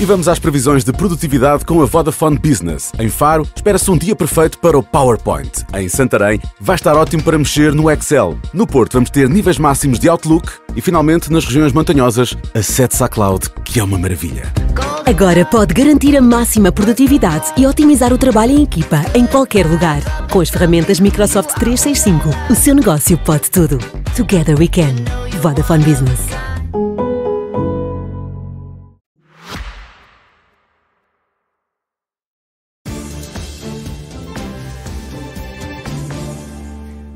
E vamos às previsões de produtividade com a Vodafone Business. Em Faro, espera-se um dia perfeito para o PowerPoint. Em Santarém, vai estar ótimo para mexer no Excel. No Porto, vamos ter níveis máximos de Outlook. E, finalmente, nas regiões montanhosas, acesse à cloud, que é uma maravilha. Agora pode garantir a máxima produtividade e otimizar o trabalho em equipa em qualquer lugar. Com as ferramentas Microsoft 365, o seu negócio pode tudo. Together we can. Vodafone Business.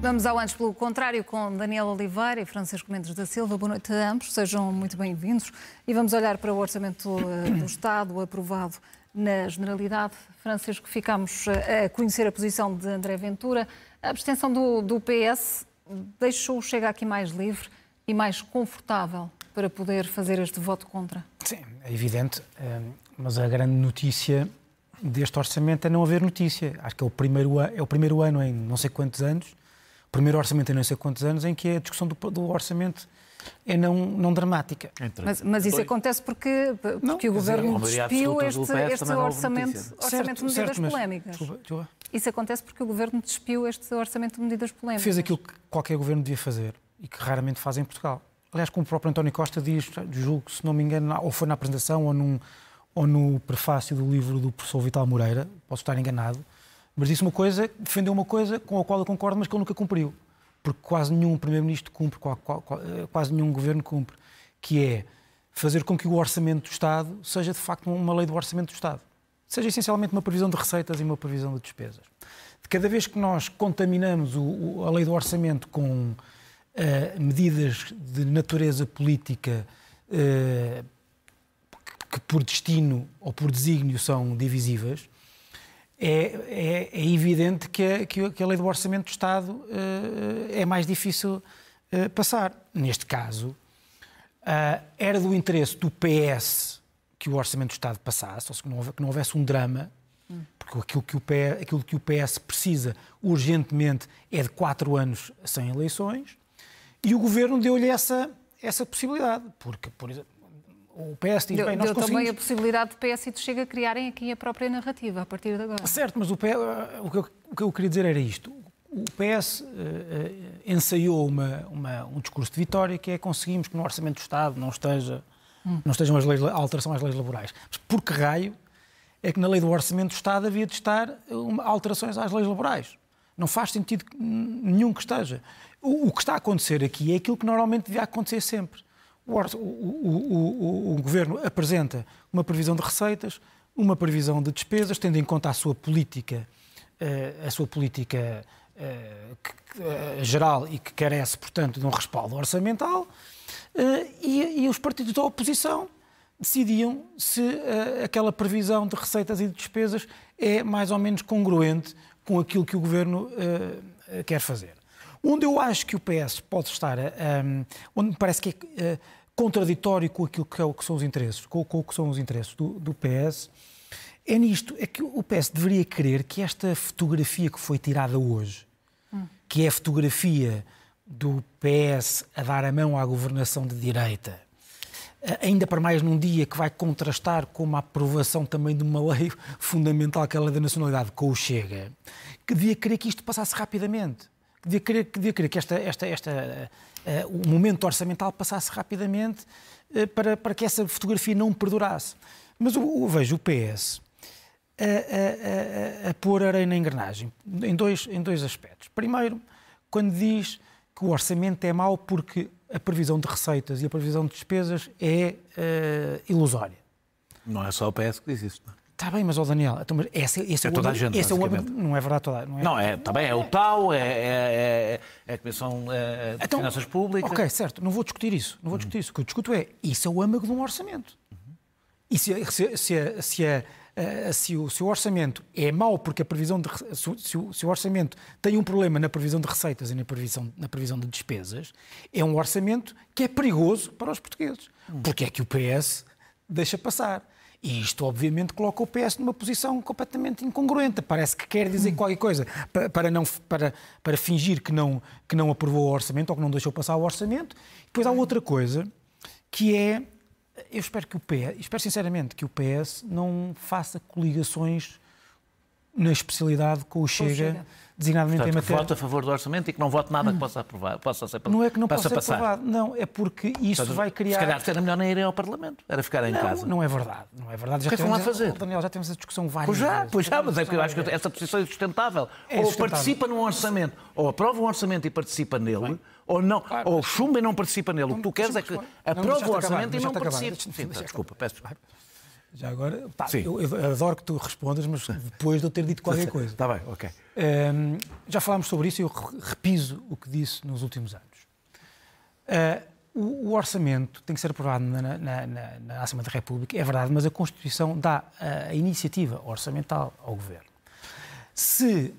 Vamos ao Antes pelo Contrário com Daniel Oliveira e Francisco Mendes da Silva. Boa noite a ambos, sejam muito bem-vindos. E vamos olhar para o Orçamento do Estado aprovado na Generalidade. Francisco, ficamos a conhecer a posição de André Ventura. A abstenção do PS deixou o Chega aqui mais livre e mais confortável para poder fazer este voto contra? Sim, é evidente, mas a grande notícia deste orçamento é não haver notícia. Acho que é o primeiro ano em não sei quantos anos, o primeiro orçamento em não sei quantos anos, em que a discussão do orçamento é não dramática. Mas isso acontece porque o Governo despiu este orçamento de medidas polémicas. Isso acontece porque o Governo despiu este orçamento de medidas polémicas. Fez aquilo que qualquer Governo devia fazer e que raramente faz em Portugal. Aliás, como o próprio António Costa diz, julgo, se não me engano, ou foi na apresentação ou no prefácio do livro do professor Vital Moreira, posso estar enganado, mas disse uma coisa, defendeu uma coisa com a qual eu concordo, mas que ele nunca cumpriu. Porque quase nenhum Primeiro-Ministro cumpre, quase nenhum Governo cumpre, que é fazer com que o Orçamento do Estado seja, de facto, uma lei do Orçamento do Estado. Seja essencialmente uma previsão de receitas e uma previsão de despesas. De cada vez que nós contaminamos a lei do Orçamento com medidas de natureza política que por destino ou por desígnio são divisivas, é evidente que a lei do Orçamento do Estado é mais difícil passar. Neste caso, era do interesse do PS que o Orçamento do Estado passasse, ou seja, que não houvesse um drama, porque aquilo que o PS precisa urgentemente é de 4 anos sem eleições, e o Governo deu-lhe essa possibilidade, porque, por exemplo, o PS diz, bem, nós conseguimos... também a possibilidade de PS e de Chega criarem aqui a própria narrativa, a partir de agora. Certo, mas o que eu queria dizer era isto. O PS ensaiou um discurso de vitória, que é conseguimos que no Orçamento do Estado não estejam a alteração às leis laborais. Mas por que raio é que na lei do Orçamento do Estado havia de estar alterações às leis laborais? Não faz sentido nenhum que esteja. O que está a acontecer aqui é aquilo que normalmente devia acontecer sempre. O Governo apresenta uma previsão de receitas, uma previsão de despesas, tendo em conta a sua política geral e que carece, portanto, de um respaldo orçamental, e os partidos da oposição decidiam se aquela previsão de receitas e de despesas é mais ou menos congruente com aquilo que o Governo quer fazer. Onde eu acho que o PS pode estar, onde me parece que é contraditório com aquilo que são os interesses, com o que são os interesses do PS, é nisto, é que o PS deveria querer que esta fotografia que foi tirada hoje, que é a fotografia do PS a dar a mão à governação de direita, ainda para mais num dia que vai contrastar com uma aprovação também de uma lei fundamental, que é a lei da nacionalidade, com o Chega, que devia querer que isto passasse rapidamente. Devia querer que o momento orçamental passasse rapidamente para que essa fotografia não perdurasse. Mas eu vejo o PS a pôr areia na engrenagem em dois aspectos. Primeiro, quando diz que o orçamento é mau porque a previsão de receitas e a previsão de despesas é ilusória. Não é só o PS que diz isso, não é? Está bem, mas, Daniel, então, esse é toda a gente, não é verdade toda. É o TAU, é a Comissão de Finanças Públicas. Ok, certo, não vou discutir isso. O que eu discuto é, isso é o âmago de um orçamento. E se o orçamento é mau porque a previsão se o orçamento tem um problema na previsão de receitas e na previsão de despesas, é um orçamento que é perigoso para os portugueses. Porque é que o PS deixa passar. E isto, obviamente, coloca o PS numa posição completamente incongruente. Parece que quer dizer qualquer coisa para fingir que não aprovou o orçamento ou que não deixou passar o orçamento. Depois há outra coisa, que é Eu espero que espero sinceramente que o PS não faça coligações na especialidade com o Chega, designadamente Portanto, em matéria... vote a favor do orçamento e que não vote nada que possa ser passado. Não é que não possa ser aprovado, não, é porque isso vai criar... Se calhar era melhor nem irem ao Parlamento, era ficar em casa. Não é verdade, não é verdade. O que é que vão lá fazer? Daniel, já temos a discussão várias Pois já, vezes. mas é porque eu acho que essa posição é sustentável. Ou participa num orçamento, ou aprova um orçamento e participa nele, ou não, ou chumba e não participa nele. O que tu queres é que aprova o orçamento e não participe. Desculpa, peço desculpa. Já agora, eu adoro que tu respondas, mas depois de eu ter dito qualquer coisa. Está bem, ok. Já falámos sobre isso e eu repiso o que disse nos últimos anos. O orçamento tem que ser aprovado na Assembleia da República, é verdade, mas a Constituição dá a iniciativa orçamental ao Governo. Se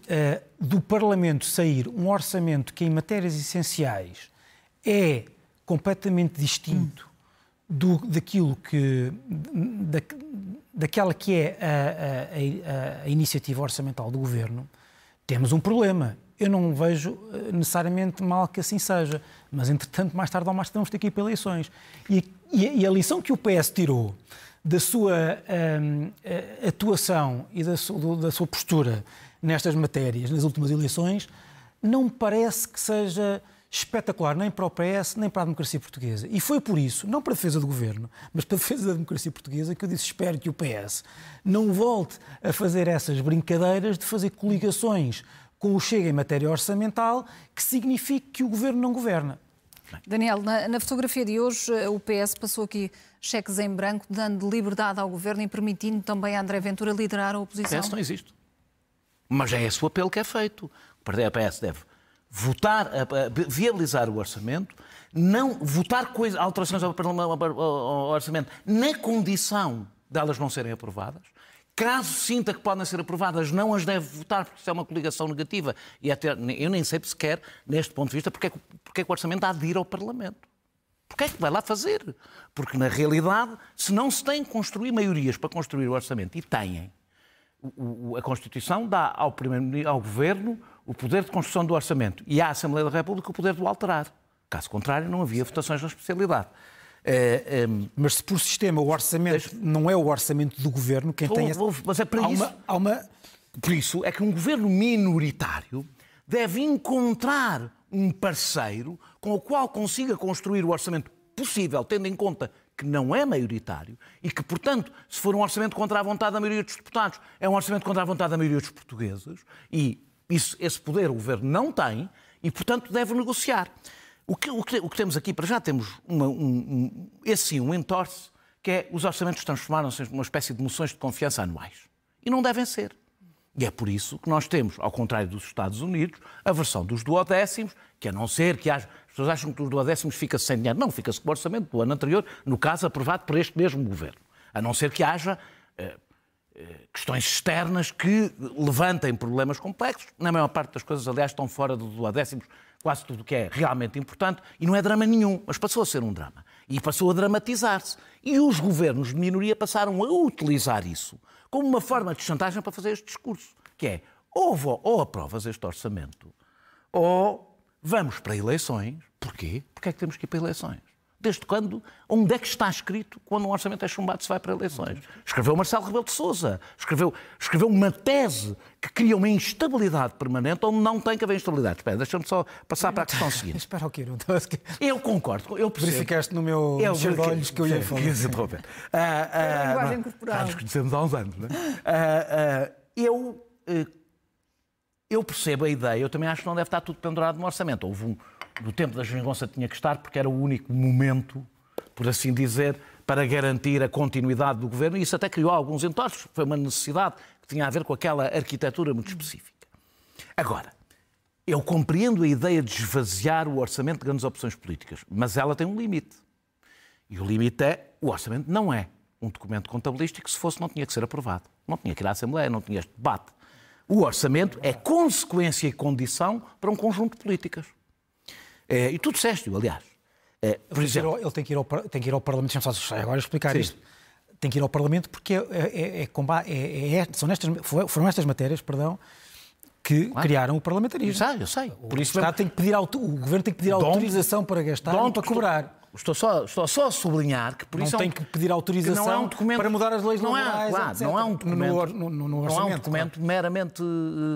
do Parlamento sair um orçamento que em matérias essenciais é completamente distinto daquela que é a iniciativa orçamental do Governo, temos um problema. Eu não vejo necessariamente mal que assim seja, mas entretanto mais tarde ou mais tarde vamos ter que ir para eleições. E a lição que o PS tirou da sua atuação e da sua postura nestas matérias, nas últimas eleições, não me parece que seja espetacular, nem para o PS, nem para a democracia portuguesa. E foi por isso, não para a defesa do Governo, mas para a defesa da democracia portuguesa, que eu disse, espero que o PS não volte a fazer essas brincadeiras de fazer coligações com o Chega em matéria orçamental, que signifique que o Governo não governa. Daniel, na fotografia de hoje, o PS passou aqui cheques em branco, dando liberdade ao Governo e permitindo também a André Ventura liderar a oposição. O PS não existe. Mas é esse o apelo que é feito. O PS deve votar, viabilizar o orçamento, não votar alterações ao orçamento na condição de elas não serem aprovadas. Caso sinta que podem ser aprovadas, não as deve votar, porque isso é uma coligação negativa. E até, eu nem sei sequer, neste ponto de vista, porque é que o orçamento há de ir ao Parlamento. Porque é que vai lá fazer? Porque, na realidade, se não se tem que construir maiorias para construir o orçamento, e têm, a Constituição dá ao Governo o poder de construção do orçamento e à Assembleia da República o poder de o alterar. Caso contrário, não havia votações na especialidade. Mas se por sistema o orçamento não é o orçamento do Governo, quem tem... Mas é para isso... Por isso é que um Governo minoritário deve encontrar um parceiro com o qual consiga construir o orçamento possível, tendo em conta que não é maioritário e que, portanto, se for um orçamento contra a vontade da maioria dos deputados, é um orçamento contra a vontade da maioria dos portugueses e esse poder o Governo não tem e, portanto, deve negociar. O que temos aqui, para já, temos um entorce, que é os orçamentos transformaram-se numa espécie de moções de confiança anuais. E não devem ser. E é por isso que nós temos, ao contrário dos Estados Unidos, a versão dos duodécimos, que a não ser que haja... As pessoas acham que os duodécimos fica-se sem dinheiro. Não, fica-se com o orçamento do ano anterior, no caso aprovado por este mesmo Governo. A não ser que haja questões externas que levantem problemas complexos. Na maior parte das coisas, aliás, estão fora do duodécimos, quase tudo o que é realmente importante, e não é drama nenhum, mas passou a ser um drama. E passou a dramatizar-se. E os governos de minoria passaram a utilizar isso como uma forma de chantagem para fazer este discurso, que é ou aprovas este orçamento, ou vamos para eleições. Porquê? Porque é que temos que ir para eleições? Desde quando? Onde é que está escrito quando um orçamento é chumbado se vai para eleições? Escreveu Marcelo Rebelo de Sousa. Escreveu uma tese que cria uma instabilidade permanente onde não tem que haver instabilidade. Espera, deixa-me só passar para a questão seguinte. Espera o quê? Eu concordo. Eu percebo. Verificaste no meu encher de olhos que eu ia falar. A linguagem corporal. Já nos conhecemos há uns anos, não é? Eu percebo a ideia. Eu também acho que não deve estar tudo pendurado no orçamento. Houve do tempo da geringonça tinha que estar, porque era o único momento, por assim dizer, para garantir a continuidade do governo, e isso até criou alguns entorces, foi uma necessidade que tinha a ver com aquela arquitetura muito específica. Agora, eu compreendo a ideia de esvaziar o orçamento de grandes opções políticas, mas ela tem um limite. E o limite é, o orçamento não é um documento contabilístico, se fosse não tinha que ser aprovado, não tinha que ir à Assembleia, não tinha este debate. O orçamento é consequência e condição para um conjunto de políticas. E tu disseste-o, aliás. Por exemplo, ele tem que ir ao Parlamento, deixa-me só agora explicar isto. Tem que ir ao Parlamento porque foram estas matérias, que criaram o parlamentarismo. Eu sei. Por isso o Governo tem que pedir autorização para gastar e para cobrar. estou só a sublinhar que por não isso tem que pedir autorização não é um documento, para mudar as leis laborais, claro, etc. Não é um documento, no orçamento, não é um documento meramente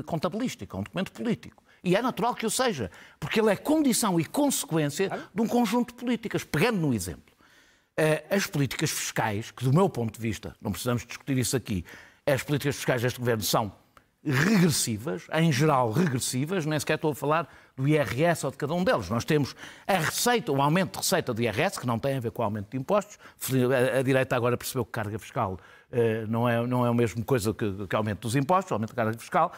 contabilístico, é um documento político. E é natural que o seja, porque ele é condição e consequência de um conjunto de políticas. Pegando no exemplo, as políticas fiscais, que do meu ponto de vista, não precisamos discutir isso aqui, as políticas fiscais deste governo são regressivas, em geral regressivas, nem sequer estou a falar do IRS ou de cada um deles. Nós temos a receita, o aumento de receita do IRS, que não tem a ver com o aumento de impostos. A direita agora percebeu que carga fiscal não é a mesma coisa que aumento dos impostos, o aumento da carga fiscal.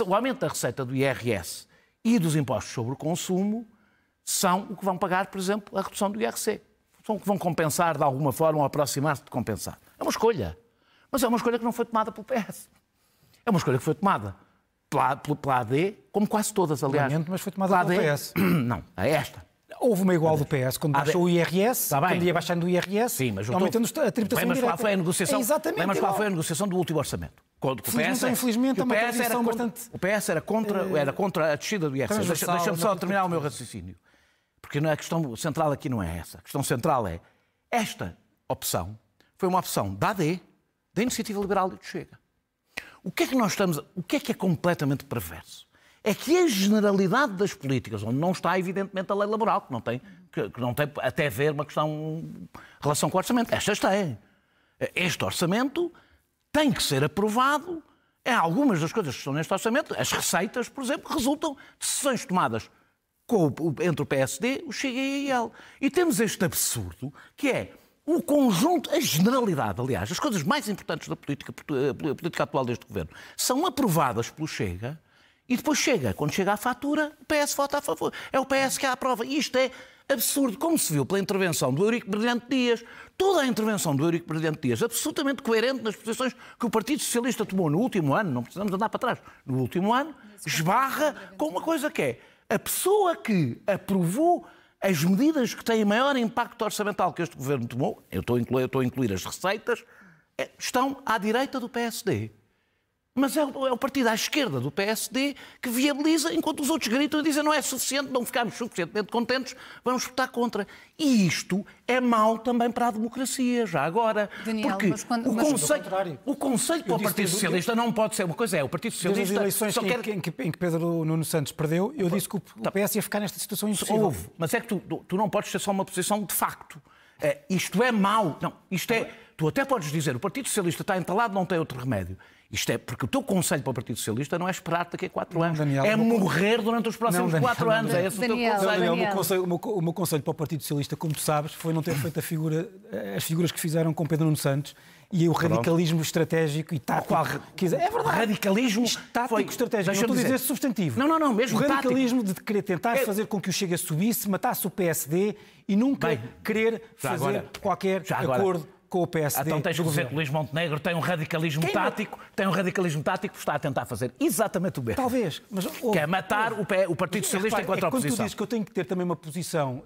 O aumento da receita do IRS e dos impostos sobre o consumo são o que vão pagar, por exemplo, a redução do IRC. São o que vão compensar, de alguma forma, ou aproximar-se de compensar. É uma escolha. Mas é uma escolha que não foi tomada pelo PS. É uma escolha que foi tomada pela AD, como quase todas, aliás. Mas foi tomada pelo PS. Não, é esta. Houve uma igual do PS, quando baixou o IRS, quando ia baixando o IRS, sim, mas aumentando a tributação direta. Qual foi a negociação? Exatamente. Qual foi a negociação do último orçamento? Infelizmente, é uma tradição bastante... O PS era contra a descida do IRS. Deixa-me só terminar o meu raciocínio. Porque a questão central aqui não é essa. A questão central é, esta opção foi uma opção da AD, da Iniciativa Liberal e do Chega. O que é completamente perverso? É que a generalidade das políticas, onde não está evidentemente a lei laboral, que não tem até a ver uma questão relação com o orçamento. Estas têm. Este orçamento tem que ser aprovado. Algumas das coisas que estão neste orçamento, as receitas, por exemplo, resultam de decisões tomadas entre o PSD, o Chega e a IEL. E temos este absurdo, que é o conjunto, a generalidade, aliás, as coisas mais importantes da política atual deste governo, são aprovadas pelo Chega e depois quando chega à fatura, o PS vota a favor. É o PS que a aprova. E isto é absurdo, como se viu pela intervenção do Eurico Brilhante Dias. Toda a intervenção do Eurico Brilhante Dias, absolutamente coerente nas posições que o Partido Socialista tomou no último ano, não precisamos andar para trás, no último ano, esbarra com uma coisa que é a pessoa que aprovou as medidas que têm maior impacto orçamental que este governo tomou, eu estou a incluir as receitas, estão à direita do PSD. Mas é o partido à esquerda do PSD que viabiliza, enquanto os outros gritam e dizem não é suficiente, não ficamos suficientemente contentes, vamos votar contra. E isto é mau também para a democracia, já agora. Daniel, porque o conceito para o Partido Socialista não pode ser uma coisa, o Partido Socialista... Desde as eleições em que Pedro Nuno Santos perdeu, eu disse que o PS ia ficar nesta situação impossível. Mas é que tu não podes ter só uma posição de facto. Isto é mau. Não, isto é... Tu até podes dizer, o Partido Socialista está entalado, não tem outro remédio. Isto é porque o teu conselho para o Partido Socialista não é esperar daqui a 4 anos. Daniel, é morrer durante os próximos 4 anos. É esse o teu conselho. O meu conselho para o Partido Socialista, como tu sabes, foi não ter feito as figuras que fizeram com Pedro Nuno Santos e o radicalismo estratégico e tático. É verdade. Radicalismo tático estratégico. Não estou a dizer substantivo. Não, mesmo o radicalismo de querer tentar fazer com que o Chega subisse, matasse o PSD e nunca querer fazer qualquer acordo com o PSD. Então tens que dizer que Luís Montenegro tem um radicalismo tático, que está a tentar fazer exatamente o mesmo. Talvez, mas que é matar o Partido Socialista enquanto oposição. Quando tu dizes que eu tenho que ter também uma posição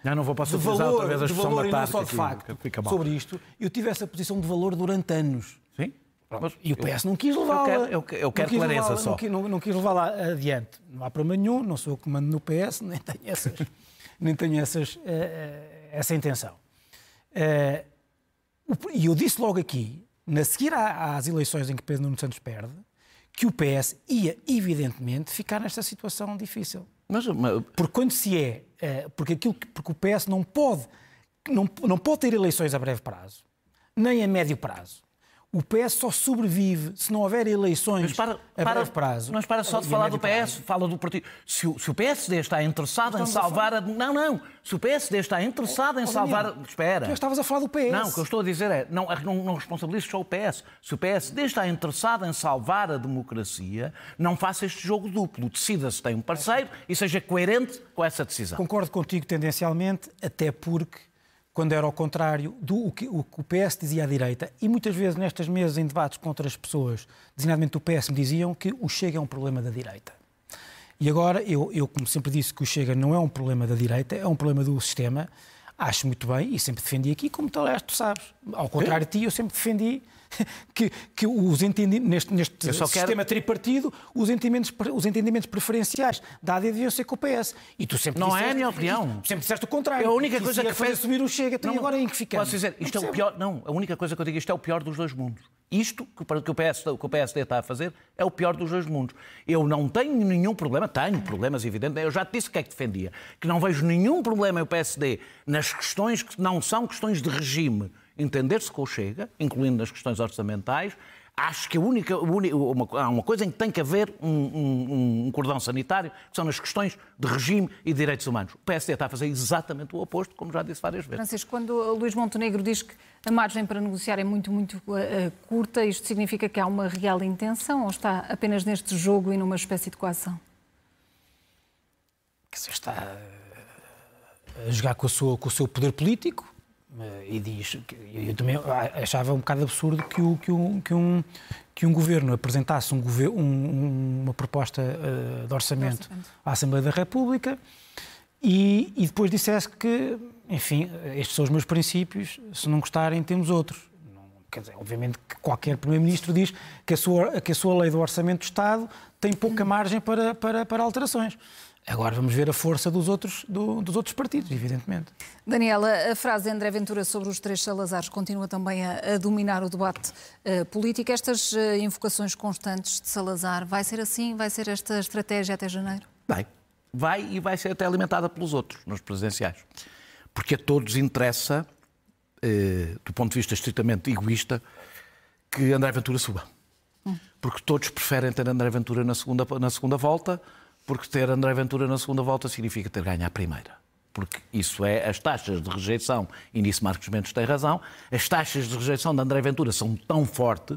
não vou passar de valor e não só de facto sobre isto, eu tive essa posição de valor durante anos. Sim. E o PS não quis levá-la. Eu quero clareza só. Não quis levá-la adiante. Não há problema nenhum, não sou eu que mando no PS, nem tenho essa intenção. E eu disse logo aqui, na seguir às eleições em que Pedro Nuno Santos perde, que o PS ia, evidentemente, ficar nesta situação difícil. Porque quando porque o PS não pode ter eleições a breve prazo, nem a médio prazo. O PS só sobrevive se não houver eleições a breve prazo. Mas para só de falar do PS, fala do partido. Se o PSD está interessado em salvar a... Não. Se o PSD está interessado em salvar... Espera. Tu estavas a falar do PS. Não, o que eu estou a dizer é... Não responsabilizo só o PS. Se o PSD está interessado em salvar a democracia, não faça este jogo duplo. Decida se tem um parceiro e seja coerente com essa decisão. Concordo contigo tendencialmente, até porque... quando era ao contrário do que o PS dizia à direita, e muitas vezes nestas mesas em debates com outras pessoas, designadamente do PS, me diziam que o Chega é um problema da direita. E agora, eu como sempre disse que o Chega não é um problema da direita, é um problema do sistema. acho muito bem, e sempre defendi aqui, como tu sabes. Ao contrário de ti, eu sempre defendi que os entendimentos, neste sistema tripartido, os entendimentos preferenciais da AD deviam ser com o PS. E tu sempre não disseste, é a minha opinião. Sempre disseste o contrário. É a única coisa que fez subir o Chega. Não, agora em que ficamos? Posso dizer, isto é o pior. Não, a única coisa que eu digo, isto é o pior dos dois mundos. Isto que o PSD está a fazer é o pior dos dois mundos. Eu não tenho nenhum problema, tenho problemas evidentes, eu já te disse o que é que defendia, que não vejo nenhum problema em o PSD nas questões que não são questões de regime, entender-se com o Chega, incluindo nas questões orçamentais. Acho que há uma coisa em que tem que haver um cordão sanitário, que são nas questões de regime e de direitos humanos. O PSD está a fazer exatamente o oposto, como já disse várias vezes. Francisco, quando o Luís Montenegro diz que a margem para negociar é muito curta, isto significa que há uma real intenção ou está apenas neste jogo e numa espécie de coação? Que se está a jogar com o seu poder político. E diz, eu também achava um bocado absurdo que um governo apresentasse uma proposta de orçamento à Assembleia da República e depois dissesse que, enfim, estes são os meus princípios, se não gostarem temos outros. Quer dizer, obviamente que qualquer Primeiro-Ministro diz que a sua lei do Orçamento do Estado tem pouca margem para alterações. Agora vamos ver a força dos outros partidos, evidentemente. Daniela, a frase de André Ventura sobre os 3 Salazares continua também a dominar o debate político. Estas invocações constantes de Salazar, vai ser assim? Vai ser esta estratégia até janeiro? Vai e vai ser até alimentada pelos outros, nos presidenciais. Porque a todos interessa, do ponto de vista estritamente egoísta, que André Ventura suba. Porque todos preferem ter André Ventura na segunda volta, porque ter André Ventura na segunda volta significa ter ganho à primeira. Porque isso é as taxas de rejeição, e nisso Marcos Mendes tem razão, as taxas de rejeição de André Ventura são tão fortes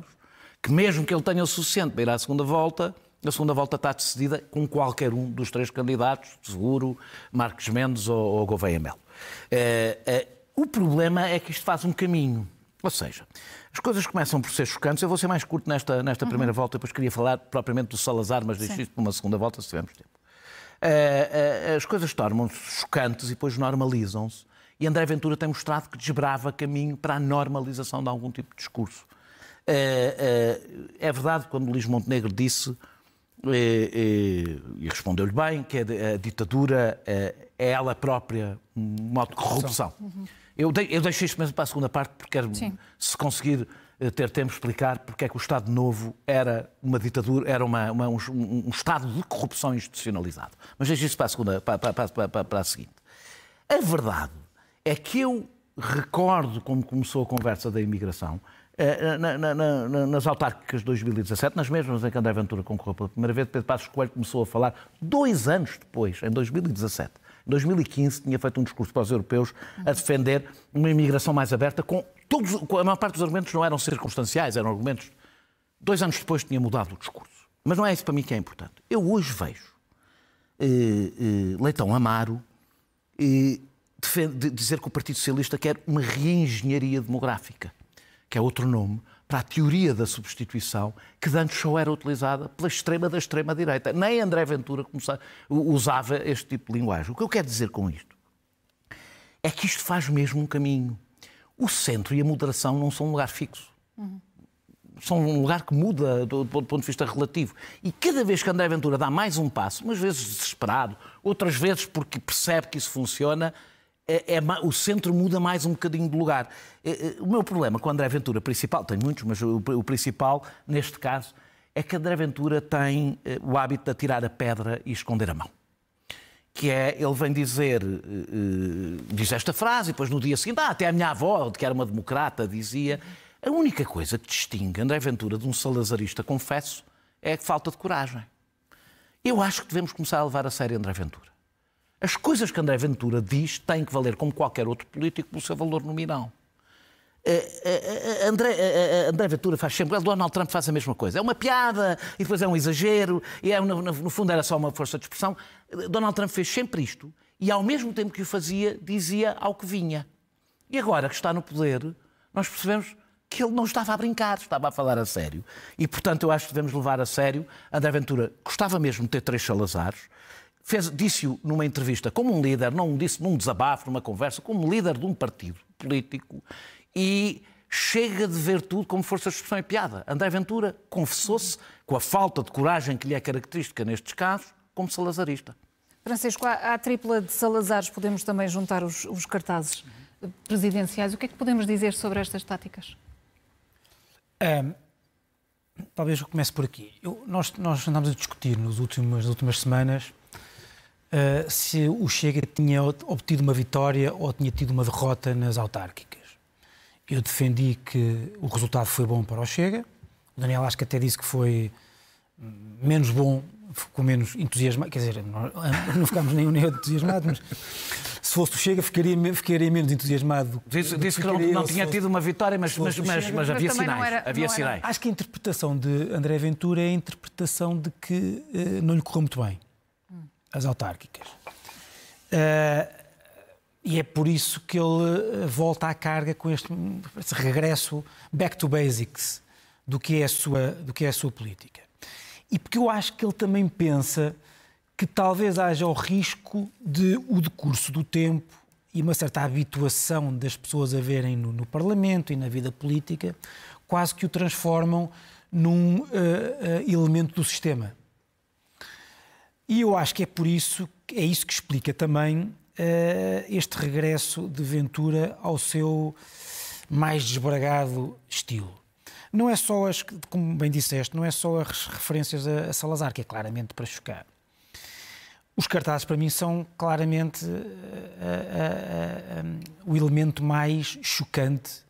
que mesmo que ele tenha o suficiente para ir à segunda volta, a segunda volta está decidida com qualquer um dos 3 candidatos, seguro, Marcos Mendes ou Gouveia Melo. O problema é que isto faz um caminho. Ou seja, as coisas começam por ser chocantes. Eu vou ser mais curto nesta primeira volta, depois queria falar propriamente do Salazar, mas deixo isto para uma segunda volta, se tivermos tempo. As coisas tornam-se chocantes e depois normalizam-se. E André Ventura tem mostrado que desbrava caminho para a normalização de algum tipo de discurso. É verdade, quando Luís Montenegro disse, e respondeu-lhe bem, que a ditadura é ela própria um modo de corrupção. Eu deixei isto mesmo para a segunda parte, porque quero, se conseguir ter tempo, explicar porque é que o Estado Novo era uma ditadura, era um Estado de corrupção institucionalizado. Mas deixei isso para a seguinte. A verdade é que eu recordo como começou a conversa da imigração, nas autárquicas de 2017, nas mesmas em que André Ventura concorreu pela primeira vez, Pedro Passos Coelho começou a falar 2 anos depois, em 2017. Em 2015 tinha feito um discurso para os europeus a defender uma imigração mais aberta, a maior parte dos argumentos não eram circunstanciais, eram argumentos. 2 anos depois tinha mudado o discurso. Mas não é isso para mim que é importante. Eu hoje vejo Leitão Amaro dizer que o Partido Socialista quer uma reengenharia demográfica, que é outro nome para a teoria da substituição, que antes só era utilizada pela extrema da extrema-direita. Nem André Ventura usava este tipo de linguagem. O que eu quero dizer com isto é que isto faz mesmo um caminho. O centro e a moderação não são um lugar fixo. São um lugar que muda do ponto de vista relativo. E cada vez que André Ventura dá mais um passo, umas vezes desesperado, outras vezes porque percebe que isso funciona, o centro muda mais um bocadinho de lugar. O meu problema com André Ventura principal, tenho muitos, mas o principal, neste caso, é que André Ventura tem o hábito de atirar a pedra e esconder a mão. Que é, ele vem diz esta frase, e depois no dia seguinte, até a minha avó, que era uma democrata, dizia. A única coisa que distingue André Ventura de um salazarista, confesso, é a falta de coragem. Eu acho que devemos começar a levar a sério André Ventura. As coisas que André Ventura diz têm que valer, como qualquer outro político, pelo seu valor nominal. André Ventura faz sempre... Donald Trump faz a mesma coisa. É uma piada, e depois é um exagero, e no fundo era só uma força de expressão. Donald Trump fez sempre isto, e ao mesmo tempo que o fazia, dizia ao que vinha. E agora que está no poder, nós percebemos que ele não estava a brincar, estava a falar a sério. E, portanto, eu acho que devemos levar a sério. André Ventura gostava mesmo de ter 3 Salazares, disse-o numa entrevista como um líder, não o disse num desabafo, numa conversa, como líder de um partido político, e chega de ver tudo como força de expressão e piada. André Ventura confessou-se, com a falta de coragem que lhe é característica nestes casos, como salazarista. Francisco, à tripla de Salazares podemos também juntar os cartazes presidenciais. O que é que podemos dizer sobre estas táticas? Talvez eu comece por aqui. Nós andámos a discutir nas últimas semanas se o Chega tinha obtido uma vitória ou tinha tido uma derrota nas autárquicas. Eu defendi que o resultado foi bom para o Chega. O Daniel acho que até disse que foi menos bom, ficou menos entusiasmado. Quer dizer, não ficámos nem entusiasmados, mas se fosse o Chega ficaria menos entusiasmado. Disse que não tinha tido uma vitória, mas havia sinais. Havia sinais. Acho que a interpretação de André Ventura é a interpretação de que não lhe correu muito bem as autárquicas. E é por isso que ele volta à carga com esse regresso back to basics do que é a sua política. E porque eu acho que ele também pensa que talvez haja o risco de o decurso do tempo e uma certa habituação das pessoas a verem no Parlamento e na vida política quase que o transformam num elemento do sistema. E eu acho que é isso que explica também este regresso de Ventura ao seu mais desbragado estilo. Não é só, como bem disseste, não é só as referências a Salazar, que é claramente para chocar. Os cartazes, para mim, são claramente o elemento mais chocante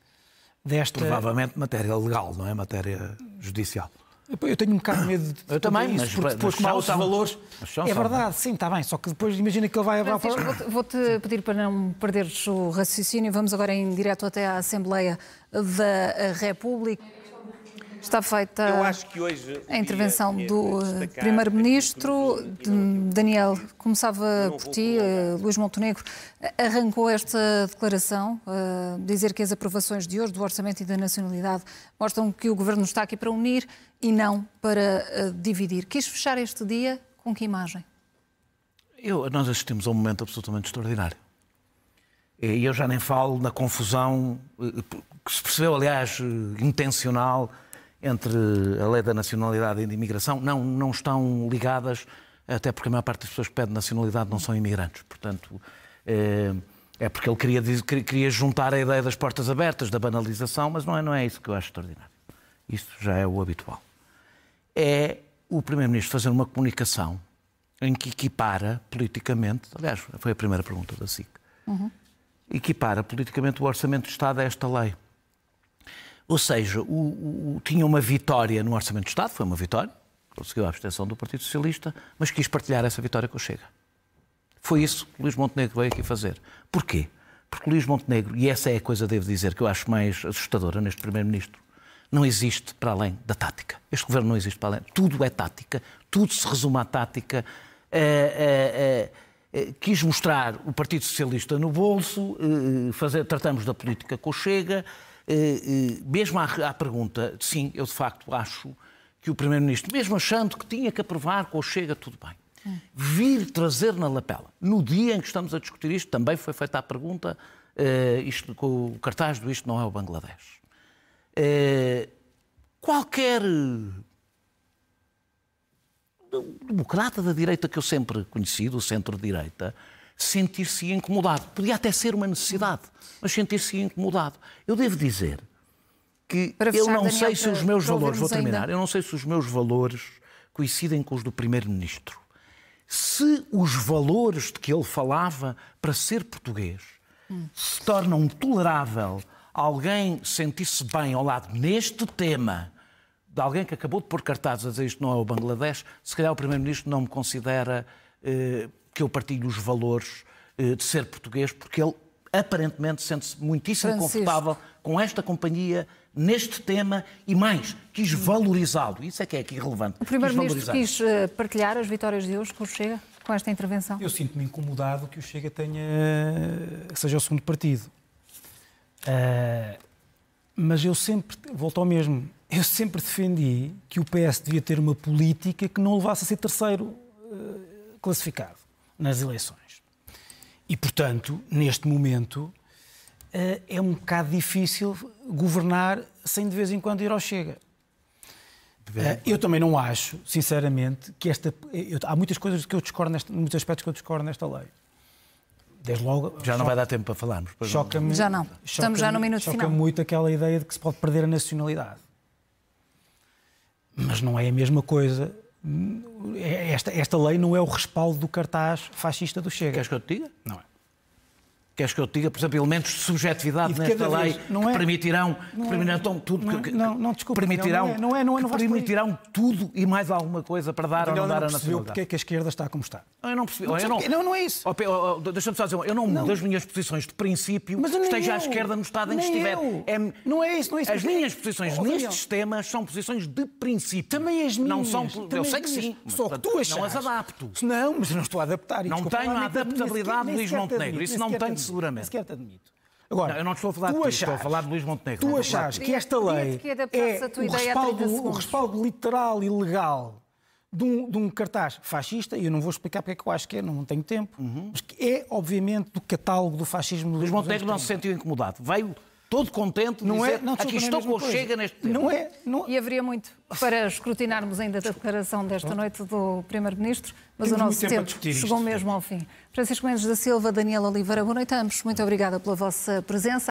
desta... Provavelmente matéria legal, não é matéria judicial. Eu tenho um bocado de medo de eu também, isso, mas porque depois, como há outros valores... É verdade, não. Sim, está bem, só que depois imagina que ele vai... Francisco, vou-te pedir para não perderes o raciocínio. Vamos agora em direto até à Assembleia da República. Está feita a intervenção do Primeiro-Ministro. Daniel, começava por ti. Luís Montenegro arrancou esta declaração, dizer que as aprovações de hoje do Orçamento e da Nacionalidade mostram que o Governo está aqui para unir e não para dividir. Quis fechar este dia com que imagem? Nós assistimos a um momento absolutamente extraordinário. E eu já nem falo na confusão que se percebeu, aliás, intencional, entre a lei da nacionalidade e da imigração. Não estão ligadas, até porque a maior parte das pessoas que pedem nacionalidade não são imigrantes. Portanto, é porque ele queria juntar a ideia das portas abertas, da banalização, mas não é isso que eu acho extraordinário. Isso já é o habitual. É o Primeiro-Ministro fazer uma comunicação em que equipara politicamente, aliás, foi a primeira pergunta da SIC, equipara politicamente o Orçamento de Estado a esta lei. Ou seja, tinha uma vitória no Orçamento de Estado, foi uma vitória, conseguiu a abstenção do Partido Socialista, mas quis partilhar essa vitória com o Chega. Foi isso que Luís Montenegro veio aqui fazer. Porquê? Porque Luís Montenegro, e essa é a coisa, devo dizer, que eu acho mais assustadora neste Primeiro-Ministro, não existe para além da tática. Este Governo não existe para além. Tudo é tática, tudo se resume à tática. Quis mostrar o Partido Socialista no bolso, tratamos da política com o Chega. Mesmo à pergunta, sim, eu de facto acho que o Primeiro-Ministro, mesmo achando que tinha que aprovar com o Chega, tudo bem, vir trazer na lapela, no dia em que estamos a discutir isto, também foi feita a pergunta, com o cartaz do Isto Não É o Bangladesh. Qualquer democrata da direita que eu sempre conheci, do centro-direita, sentir-se incomodado. Podia até ser uma necessidade, mas sentir-se incomodado. Eu devo dizer que eu não sei se os meus valores, vou terminar, eu não sei se os meus valores coincidem com os do Primeiro-Ministro. Se os valores de que ele falava para ser português se tornam tolerável alguém sentir-se bem ao lado neste tema de alguém que acabou de pôr cartazes a dizer isto não é o Bangladesh, se calhar o Primeiro-Ministro não me considera que eu partilho os valores de ser português, porque ele aparentemente sente-se muitíssimo confortável com esta companhia, neste tema, e mais, quis valorizá-lo. Isso é que é aqui relevante. O Primeiro-Ministro quis partilhar as vitórias de hoje com o Chega, com esta intervenção? Eu sinto-me incomodado que o Chega seja o segundo partido. Mas eu sempre, volto ao mesmo, eu sempre defendi que o PS devia ter uma política que não levasse a ser terceiro classificado. nas eleições. E, portanto, neste momento, é um bocado difícil governar sem de vez em quando ir ao Chega. Eu também não acho, sinceramente, que há muitas coisas que eu discordo, muitos aspectos que eu discordo nesta lei. Desde logo... Já não vai dar tempo para falarmos. Choca-me... Já não. Estamos já no minuto final. Choca-me muito aquela ideia de que se pode perder a nacionalidade. Mas não é a mesma coisa. Esta lei não é o respaldo do cartaz fascista do Chega. Queres que eu te diga? Não é. Queres que eu te diga, por exemplo, elementos de subjetividade nesta lei que permitirão tudo, permitirão tudo e mais alguma coisa para dar ou não dar a nacionalidade? Porque é que a esquerda está como está? Eu não percebi. Não é isso. Deixa-me só dizer, eu não mudo as minhas posições de princípio, esteja à esquerda no Estado em que estiver. Não é isso. As minhas posições nestes temas são posições de princípio. Também as minhas. Não são, eu sei que sim. Só que tu achas. Não as adapto. Não, mas eu não estou a adaptar. Não tenho a adaptabilidade de Luís Montenegro. Isso não tenho seguramente. Sequer te admito. Agora, eu não estou a falar de ti, estou a falar de Luís Montenegro. Tu achas que esta lei é o respaldo literal e legal de um cartaz fascista, e eu não vou explicar porque é que eu acho que é, não tenho tempo, mas que é, obviamente, do catálogo do fascismo. Luís Montenegro não se sentiu incomodado. Veio todo contente de dizer, aqui estou com o Chega neste tempo. E haveria muito para escrutinarmos ainda da declaração desta noite do Primeiro-Ministro, mas o nosso tempo chegou mesmo ao fim. Francisco Mendes da Silva, Daniel Oliveira, boa noite a ambos. Muito obrigada pela vossa presença.